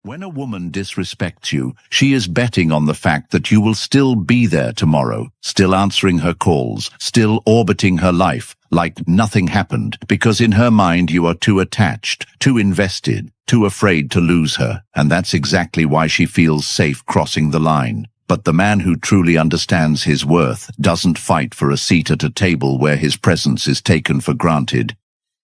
When a woman disrespects you, she is betting on the fact that you will still be there tomorrow, still answering her calls, still orbiting her life like nothing happened, because in her mind you are too attached, too invested, too afraid to lose her, and that's exactly why she feels safe crossing the line. But the man who truly understands his worth doesn't fight for a seat at a table where his presence is taken for granted.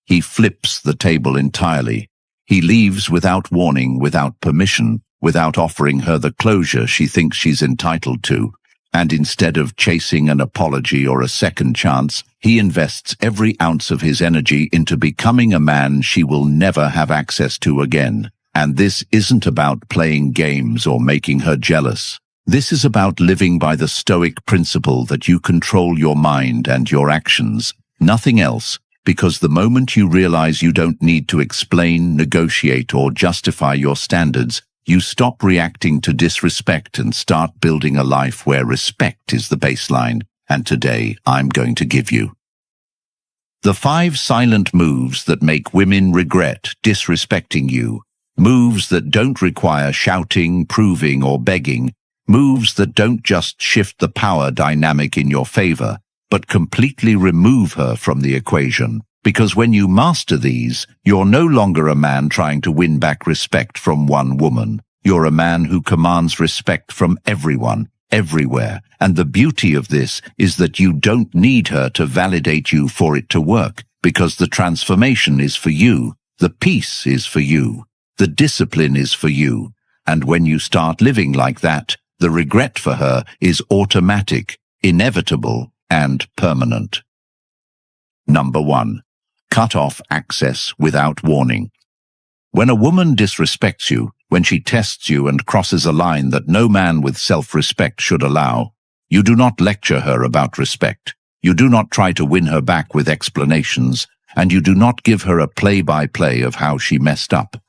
He flips the table entirely. He leaves without warning, without permission, without offering her the closure she thinks she's entitled to. And instead of chasing an apology or a second chance, he invests every ounce of his energy into becoming a man she will never have access to again. And this isn't about playing games or making her jealous. This is about living by the Stoic principle that you control your mind and your actions, nothing else. Because the moment you realize you don't need to explain, negotiate, or justify your standards, you stop reacting to disrespect and start building a life where respect is the baseline. And today, I'm going to give you the 5 silent moves that make women regret disrespecting you. Moves that don't require shouting, proving, or begging. Moves that don't just shift the power dynamic in your favor, but completely remove her from the equation. Because when you master these, you're no longer a man trying to win back respect from one woman. You're a man who commands respect from everyone, everywhere. And the beauty of this is that you don't need her to validate you for it to work, because the transformation is for you, the peace is for you, the discipline is for you. And when you start living like that, the regret for her is automatic, inevitable, and permanent. Number 1. Cut off access without warning. When a woman disrespects you, when she tests you and crosses a line that no man with self-respect should allow, you do not lecture her about respect. You do not try to win her back with explanations, and you do not give her a play-by-play of how she messed up.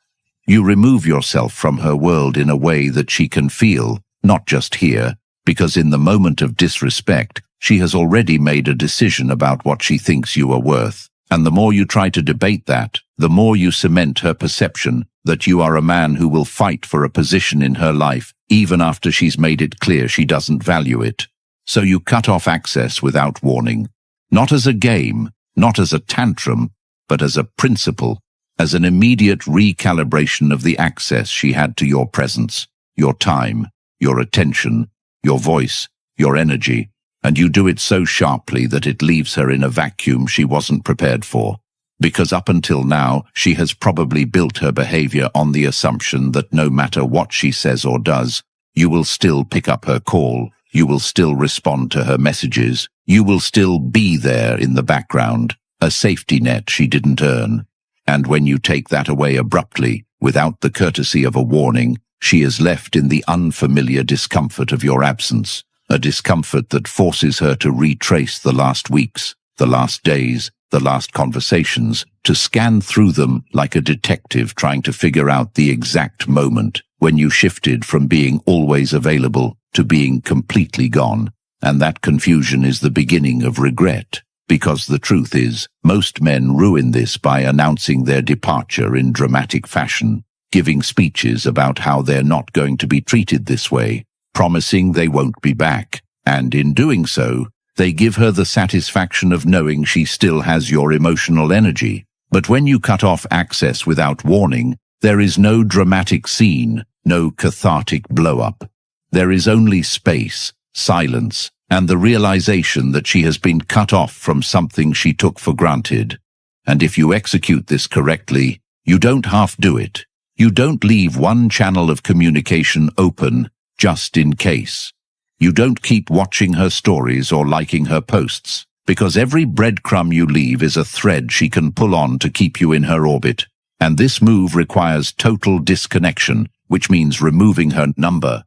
You remove yourself from her world in a way that she can feel, not just hear, because in the moment of disrespect, she has already made a decision about what she thinks you are worth. And the more you try to debate that, the more you cement her perception that you are a man who will fight for a position in her life, even after she's made it clear she doesn't value it. So you cut off access without warning. Not as a game, not as a tantrum, but as a principle, as an immediate recalibration of the access she had to your presence, your time, your attention, your voice, your energy. And you do it so sharply that it leaves her in a vacuum she wasn't prepared for. Because up until now, she has probably built her behavior on the assumption that no matter what she says or does, you will still pick up her call, you will still respond to her messages, you will still be there in the background, a safety net she didn't earn. And when you take that away abruptly, without the courtesy of a warning, she is left in the unfamiliar discomfort of your absence. A discomfort that forces her to retrace the last weeks, the last days, the last conversations, to scan through them like a detective trying to figure out the exact moment when you shifted from being always available to being completely gone. And that confusion is the beginning of regret, because the truth is, most men ruin this by announcing their departure in dramatic fashion, giving speeches about how they're not going to be treated this way, promising they won't be back, and in doing so, they give her the satisfaction of knowing she still has your emotional energy. But when you cut off access without warning, there is no dramatic scene, no cathartic blow-up. There is only space, silence, and the realization that she has been cut off from something she took for granted. And if you execute this correctly, you don't half-do it. You don't leave one channel of communication open just in case. You don't keep watching her stories or liking her posts, because every breadcrumb you leave is a thread she can pull on to keep you in her orbit. And this move requires total disconnection, which means removing her number,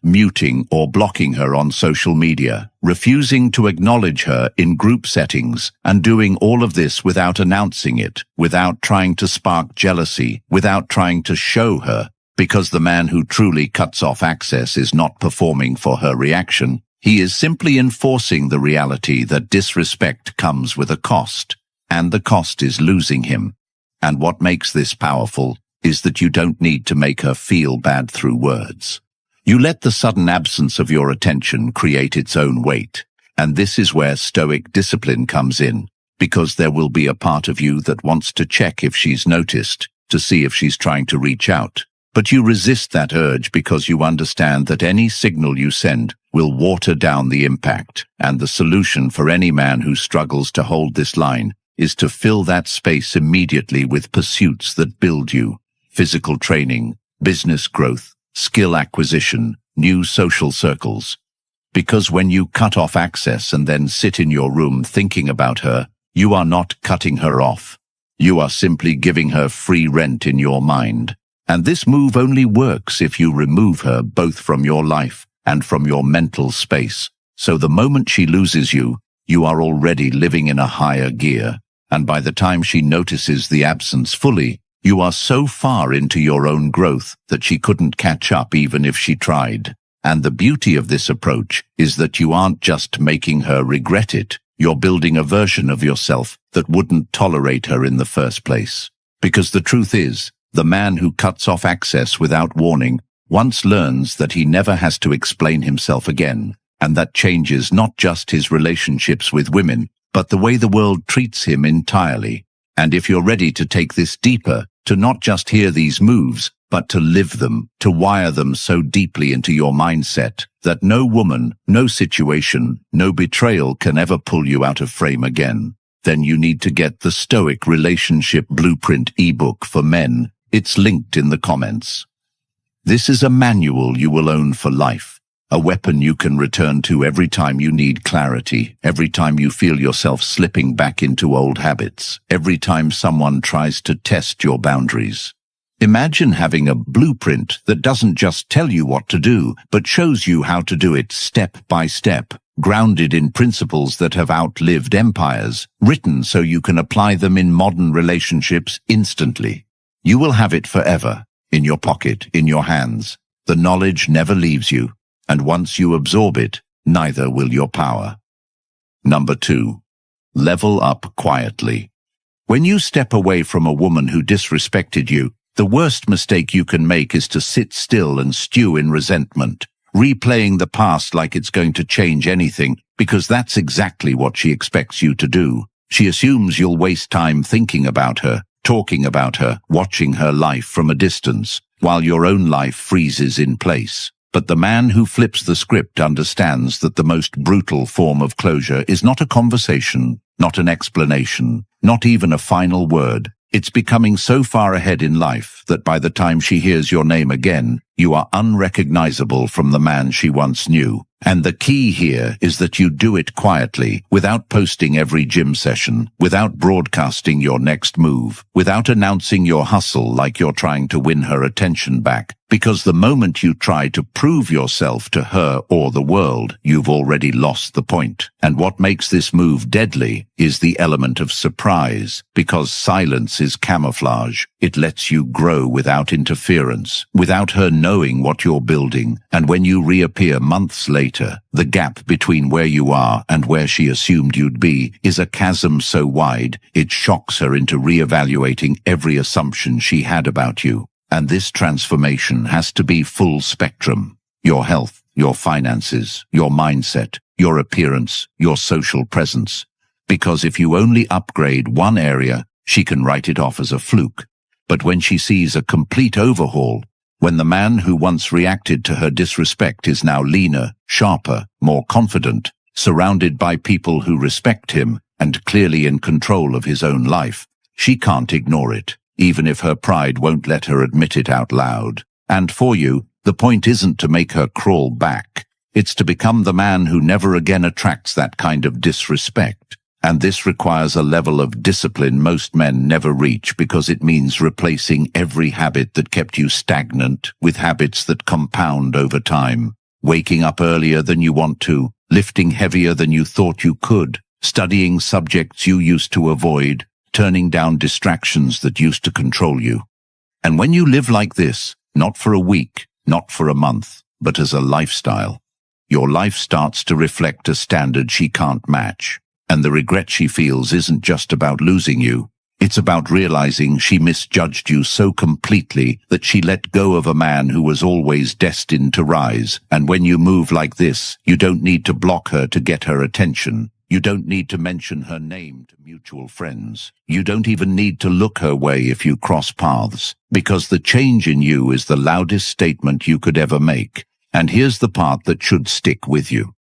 muting or blocking her on social media, refusing to acknowledge her in group settings, and doing all of this without announcing it, without trying to spark jealousy, without trying to show her. Because the man who truly cuts off access is not performing for her reaction. He is simply enforcing the reality that disrespect comes with a cost, and the cost is losing him. And what makes this powerful is that you don't need to make her feel bad through words. You let the sudden absence of your attention create its own weight. And this is where Stoic discipline comes in, because there will be a part of you that wants to check if she's noticed, to see if she's trying to reach out. But you resist that urge because you understand that any signal you send will water down the impact. And the solution for any man who struggles to hold this line is to fill that space immediately with pursuits that build you: physical training, business growth, skill acquisition, new social circles. Because when you cut off access and then sit in your room thinking about her, you are not cutting her off. You are simply giving her free rent in your mind. And this move only works if you remove her both from your life and from your mental space. So the moment she loses you, you are already living in a higher gear. And by the time she notices the absence fully, you are so far into your own growth that she couldn't catch up even if she tried. And the beauty of this approach is that you aren't just making her regret it, you're building a version of yourself that wouldn't tolerate her in the first place. Because the truth is, the man who cuts off access without warning once learns that he never has to explain himself again, and that changes not just his relationships with women, but the way the world treats him entirely. And if you're ready to take this deeper, to not just hear these moves, but to live them, to wire them so deeply into your mindset that no woman, no situation, no betrayal can ever pull you out of frame again, then you need to get the Stoic Relationship Blueprint ebook for men. It's linked in the comments. This is a manual you will own for life, a weapon you can return to every time you need clarity, every time you feel yourself slipping back into old habits, every time someone tries to test your boundaries. Imagine having a blueprint that doesn't just tell you what to do, but shows you how to do it step by step, grounded in principles that have outlived empires, written so you can apply them in modern relationships instantly. You will have it forever, in your pocket, in your hands. The knowledge never leaves you, and once you absorb it, neither will your power. Number 2. Level up quietly. When you step away from a woman who disrespected you, the worst mistake you can make is to sit still and stew in resentment, replaying the past like it's going to change anything, because that's exactly what she expects you to do. She assumes you'll waste time thinking about her, talking about her, watching her life from a distance, while your own life freezes in place. But the man who flips the script understands that the most brutal form of closure is not a conversation, not an explanation, not even a final word. It's becoming so far ahead in life that by the time she hears your name again, you are unrecognizable from the man she once knew. And the key here is that you do it quietly, without posting every gym session, without broadcasting your next move, without announcing your hustle like you're trying to win her attention back. Because the moment you try to prove yourself to her or the world, you've already lost the point. And what makes this move deadly is the element of surprise, because silence is camouflage. It lets you grow without interference, without her knowing what you're building. And when you reappear months later, the gap between where you are and where she assumed you'd be is a chasm so wide, it shocks her into reevaluating every assumption she had about you. And this transformation has to be full spectrum. Your health, your finances, your mindset, your appearance, your social presence. Because if you only upgrade one area, she can write it off as a fluke. But when she sees a complete overhaul, when the man who once reacted to her disrespect is now leaner, sharper, more confident, surrounded by people who respect him, and clearly in control of his own life, she can't ignore it, even if her pride won't let her admit it out loud. And for you, the point isn't to make her crawl back. It's to become the man who never again attracts that kind of disrespect. And this requires a level of discipline most men never reach, because it means replacing every habit that kept you stagnant with habits that compound over time. Waking up earlier than you want to, lifting heavier than you thought you could, studying subjects you used to avoid, turning down distractions that used to control you. And when you live like this, not for a week, not for a month, but as a lifestyle, your life starts to reflect a standard she can't match. And the regret she feels isn't just about losing you, It's about realizing she misjudged you so completely that she let go of a man who was always destined to rise. And when you move like this, you don't need to block her to get her attention. You don't need to mention her name to mutual friends. You don't even need to look her way if you cross paths, because the change in you is the loudest statement you could ever make. And here's the part that should stick with you.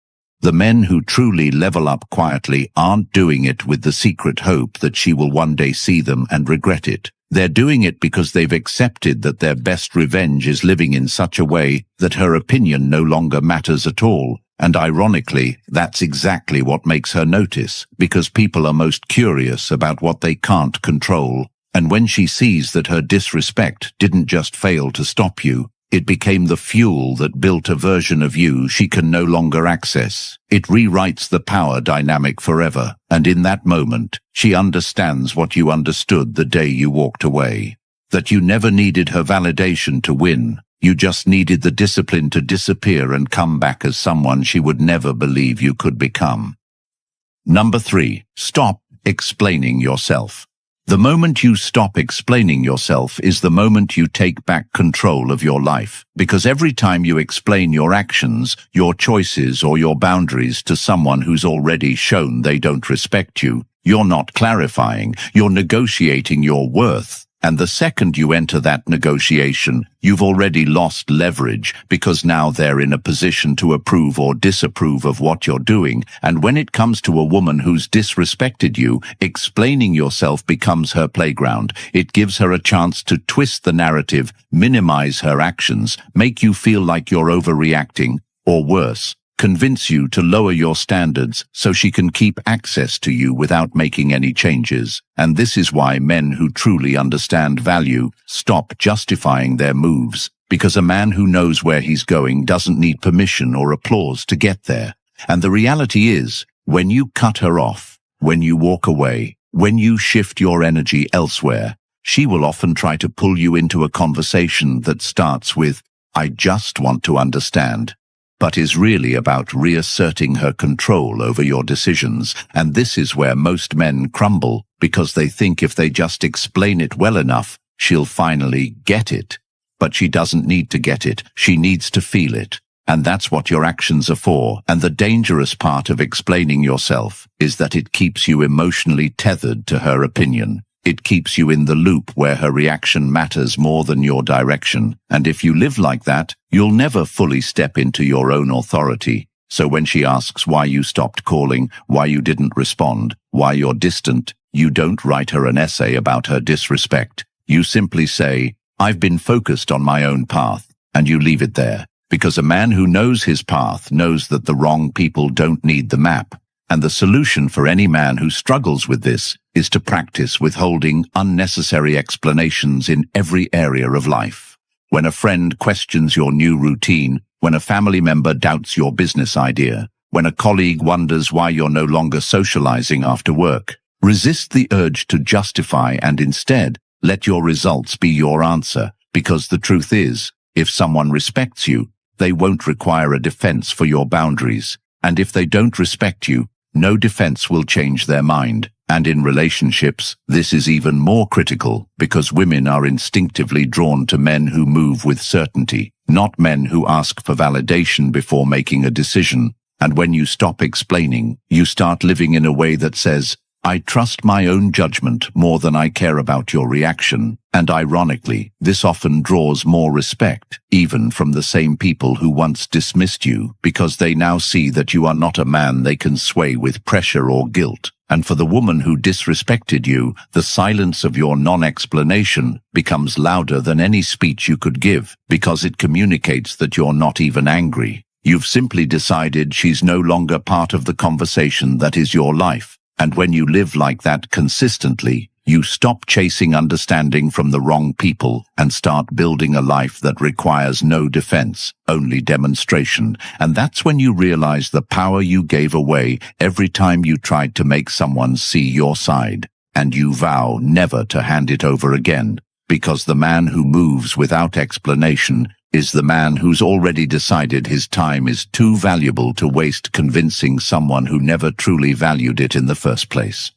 The men who truly level up quietly aren't doing it with the secret hope that she will one day see them and regret it. They're doing it because they've accepted that their best revenge is living in such a way that her opinion no longer matters at all. And ironically, that's exactly what makes her notice, because people are most curious about what they can't control. And when she sees that her disrespect didn't just fail to stop you, it became the fuel that built a version of you she can no longer access. It rewrites the power dynamic forever, and in that moment, she understands what you understood the day you walked away. That you never needed her validation to win. You just needed the discipline to disappear and come back as someone she would never believe you could become. Number 3. Stop explaining yourself. The moment you stop explaining yourself is the moment you take back control of your life, because every time you explain your actions, your choices, or your boundaries to someone who's already shown they don't respect you, you're not clarifying, you're negotiating your worth. And the second you enter that negotiation, you've already lost leverage, because now they're in a position to approve or disapprove of what you're doing. And when it comes to a woman who's disrespected you, explaining yourself becomes her playground. It gives her a chance to twist the narrative, minimize her actions, make you feel like you're overreacting, or worse, convince you to lower your standards so she can keep access to you without making any changes. And this is why men who truly understand value stop justifying their moves, because a man who knows where he's going doesn't need permission or applause to get there. And the reality is, when you cut her off, when you walk away, when you shift your energy elsewhere, she will often try to pull you into a conversation that starts with, "I just want to understand," but is really about reasserting her control over your decisions. And this is where most men crumble, because they think if they just explain it well enough, she'll finally get it. But she doesn't need to get it, she needs to feel it. And that's what your actions are for. And the dangerous part of explaining yourself is that it keeps you emotionally tethered to her opinion. It keeps you in the loop where her reaction matters more than your direction. And if you live like that, you'll never fully step into your own authority. So when she asks why you stopped calling, why you didn't respond, why you're distant, you don't write her an essay about her disrespect. You simply say, "I've been focused on my own path," and you leave it there. Because a man who knows his path knows that the wrong people don't need the map. And the solution for any man who struggles with this is to practice withholding unnecessary explanations in every area of life. When a friend questions your new routine, when a family member doubts your business idea, when a colleague wonders why you're no longer socializing after work, resist the urge to justify and instead let your results be your answer. Because the truth is, if someone respects you, they won't require a defense for your boundaries. And if they don't respect you, no defense will change their mind. And in relationships, this is even more critical, because women are instinctively drawn to men who move with certainty, not men who ask for validation before making a decision. And when you stop explaining, you start living in a way that says, "I trust my own judgment more than I care about your reaction." And ironically, this often draws more respect, even from the same people who once dismissed you, because they now see that you are not a man they can sway with pressure or guilt. And for the woman who disrespected you, the silence of your non-explanation becomes louder than any speech you could give, because it communicates that you're not even angry. You've simply decided she's no longer part of the conversation that is your life. And when you live like that consistently, you stop chasing understanding from the wrong people and start building a life that requires no defense, only demonstration. And that's when you realize the power you gave away every time you tried to make someone see your side. And you vow never to hand it over again, because the man who moves without explanation is the man who's already decided his time is too valuable to waste convincing someone who never truly valued it in the first place.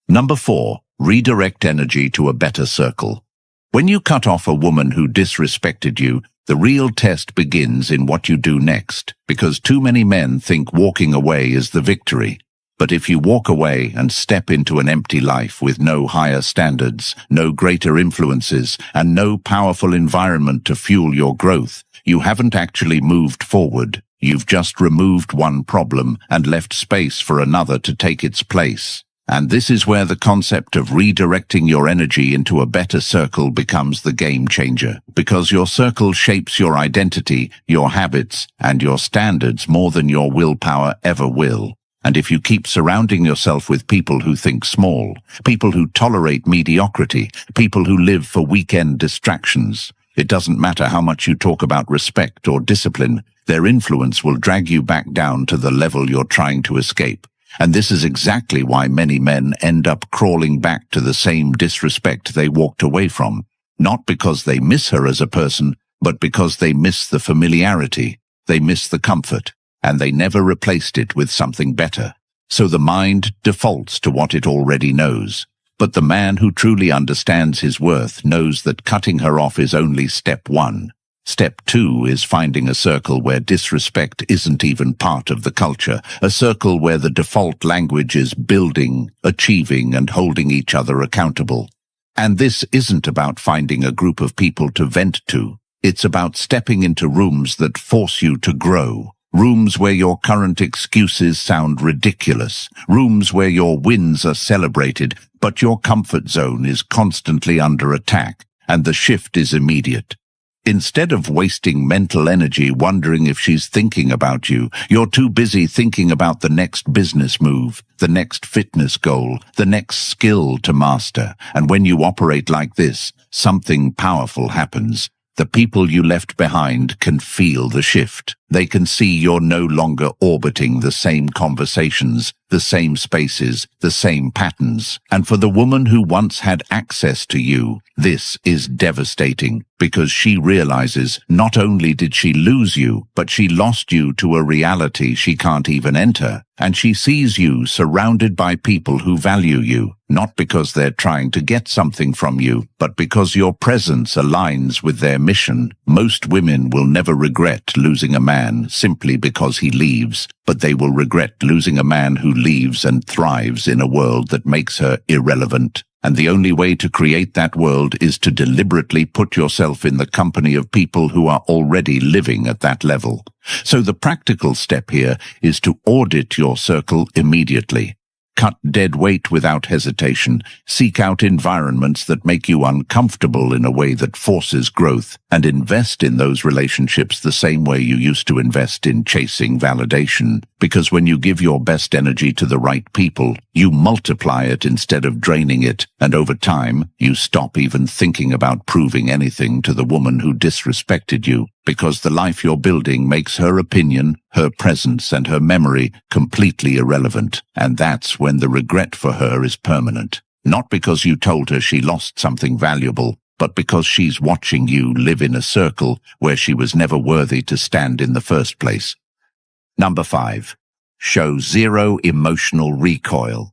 Number 4. Redirect energy to a better circle. When you cut off a woman who disrespected you, the real test begins in what you do next, because too many men think walking away is the victory. But if you walk away and step into an empty life with no higher standards, no greater influences, and no powerful environment to fuel your growth, you haven't actually moved forward. You've just removed one problem and left space for another to take its place. And this is where the concept of redirecting your energy into a better circle becomes the game changer, because your circle shapes your identity, your habits, and your standards more than your willpower ever will. And if you keep surrounding yourself with people who think small, people who tolerate mediocrity, people who live for weekend distractions, it doesn't matter how much you talk about respect or discipline, their influence will drag you back down to the level you're trying to escape. And this is exactly why many men end up crawling back to the same disrespect they walked away from, not because they miss her as a person, but because they miss the familiarity, they miss the comfort, and they never replaced it with something better. So the mind defaults to what it already knows. But the man who truly understands his worth knows that cutting her off is only step one. Step two is finding a circle where disrespect isn't even part of the culture, a circle where the default language is building, achieving, and holding each other accountable. And this isn't about finding a group of people to vent to. It's about stepping into rooms that force you to grow. Rooms where your current excuses sound ridiculous. Rooms where your wins are celebrated, but your comfort zone is constantly under attack, and the shift is immediate. Instead of wasting mental energy wondering if she's thinking about you, you're too busy thinking about the next business move, the next fitness goal, the next skill to master. And when you operate like this, something powerful happens. The people you left behind can feel the shift. They can see you're no longer orbiting the same conversations, the same spaces, the same patterns. And for the woman who once had access to you, this is devastating, because she realizes not only did she lose you, but she lost you to a reality she can't even enter. And she sees you surrounded by people who value you, not because they're trying to get something from you, but because your presence aligns with their mission. Most women will never regret losing a man simply because he leaves, but they will regret losing a man who leaves and thrives in a world that makes her irrelevant. And the only way to create that world is to deliberately put yourself in the company of people who are already living at that level. So the practical step here is to audit your circle immediately. Cut dead weight without hesitation. Seek out environments that make you uncomfortable in a way that forces growth, and invest in those relationships the same way you used to invest in chasing validation. Because when you give your best energy to the right people, you multiply it instead of draining it, and over time, you stop even thinking about proving anything to the woman who disrespected you, because the life you're building makes her opinion, her presence, and her memory completely irrelevant, and that's when the regret for her is permanent. Not because you told her she lost something valuable, but because she's watching you live in a circle where she was never worthy to stand in the first place. Number 5. Show zero emotional recoil.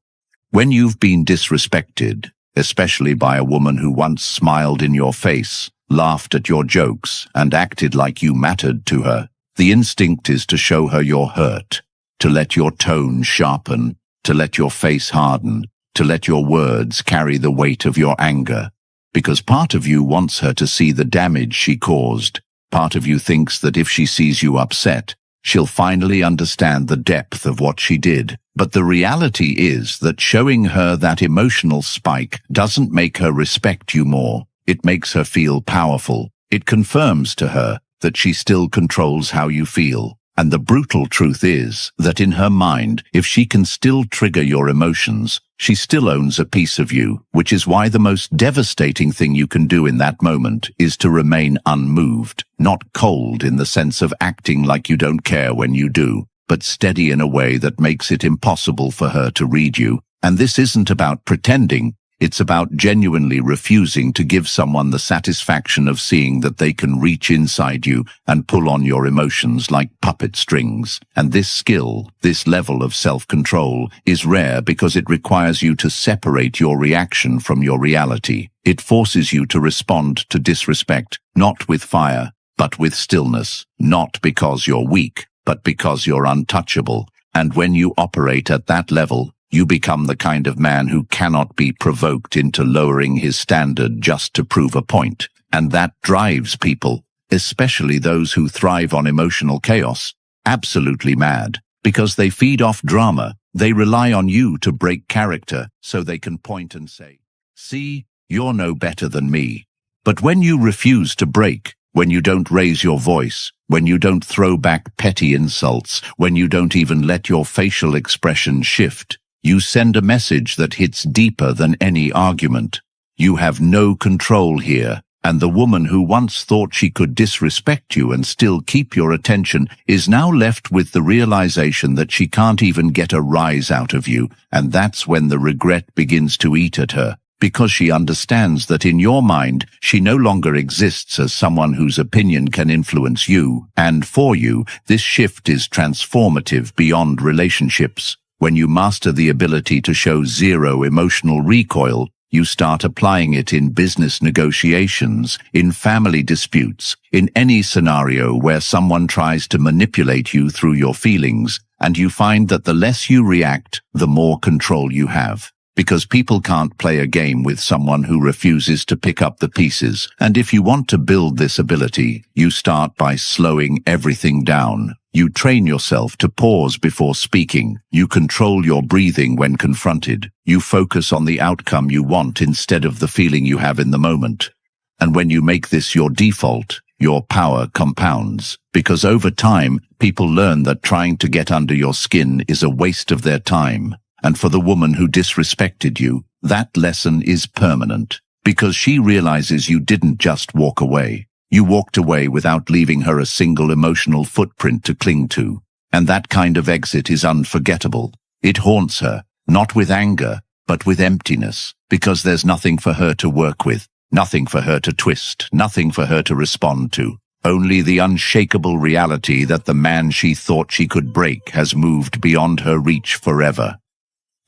When you've been disrespected, especially by a woman who once smiled in your face, laughed at your jokes, and acted like you mattered to her, the instinct is to show her you're hurt, to let your tone sharpen, to let your face harden, to let your words carry the weight of your anger. Because part of you wants her to see the damage she caused. Part of you thinks that if she sees you upset, she'll finally understand the depth of what she did. But the reality is that showing her that emotional spike doesn't make her respect you more. It makes her feel powerful. It confirms to her that she still controls how you feel. And the brutal truth is that in her mind, if she can still trigger your emotions, she still owns a piece of you, which is why the most devastating thing you can do in that moment is to remain unmoved, not cold in the sense of acting like you don't care when you do, but steady in a way that makes it impossible for her to read you. And this isn't about pretending. It's about genuinely refusing to give someone the satisfaction of seeing that they can reach inside you and pull on your emotions like puppet strings. And this skill, this level of self-control, is rare because it requires you to separate your reaction from your reality. It forces you to respond to disrespect, not with fire, but with stillness, not because you're weak, but because you're untouchable. And when you operate at that level, you become the kind of man who cannot be provoked into lowering his standard just to prove a point. And that drives people, especially those who thrive on emotional chaos, absolutely mad. Because they feed off drama, they rely on you to break character so they can point and say, "See, you're no better than me." But when you refuse to break, when you don't raise your voice, when you don't throw back petty insults, when you don't even let your facial expression shift, you send a message that hits deeper than any argument. You have no control here, and the woman who once thought she could disrespect you and still keep your attention is now left with the realization that she can't even get a rise out of you, and that's when the regret begins to eat at her, because she understands that in your mind she no longer exists as someone whose opinion can influence you, and for you, this shift is transformative beyond relationships. When you master the ability to show zero emotional recoil, you start applying it in business negotiations, in family disputes, in any scenario where someone tries to manipulate you through your feelings, and you find that the less you react, the more control you have. Because people can't play a game with someone who refuses to pick up the pieces. And if you want to build this ability, you start by slowing everything down. You train yourself to pause before speaking. You control your breathing when confronted. You focus on the outcome you want instead of the feeling you have in the moment. And when you make this your default, your power compounds. Because over time, people learn that trying to get under your skin is a waste of their time. And for the woman who disrespected you, that lesson is permanent, because she realizes you didn't just walk away. You walked away without leaving her a single emotional footprint to cling to. And that kind of exit is unforgettable. It haunts her, not with anger, but with emptiness, because there's nothing for her to work with, nothing for her to twist, nothing for her to respond to. Only the unshakable reality that the man she thought she could break has moved beyond her reach forever.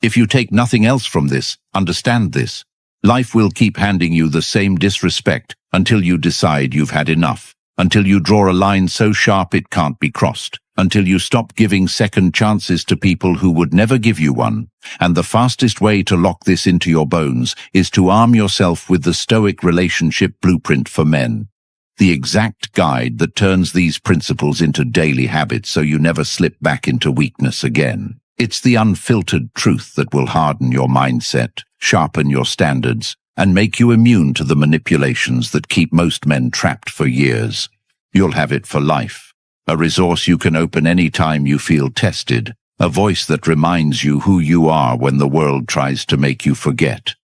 If you take nothing else from this, understand this. Life will keep handing you the same disrespect until you decide you've had enough, until you draw a line so sharp it can't be crossed, until you stop giving second chances to people who would never give you one. And the fastest way to lock this into your bones is to arm yourself with the Stoic relationship blueprint for men. The exact guide that turns these principles into daily habits so you never slip back into weakness again. It's the unfiltered truth that will harden your mindset, sharpen your standards, and make you immune to the manipulations that keep most men trapped for years. You'll have it for life. A resource you can open any time you feel tested. A voice that reminds you who you are when the world tries to make you forget.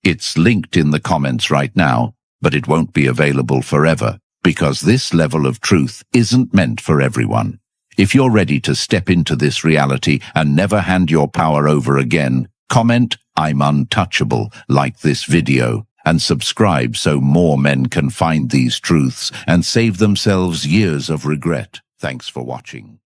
It's linked in the comments right now, but it won't be available forever, because this level of truth isn't meant for everyone. If you're ready to step into this reality and never hand your power over again, comment, "I'm untouchable," like this video, and subscribe so more men can find these truths and save themselves years of regret. Thanks for watching.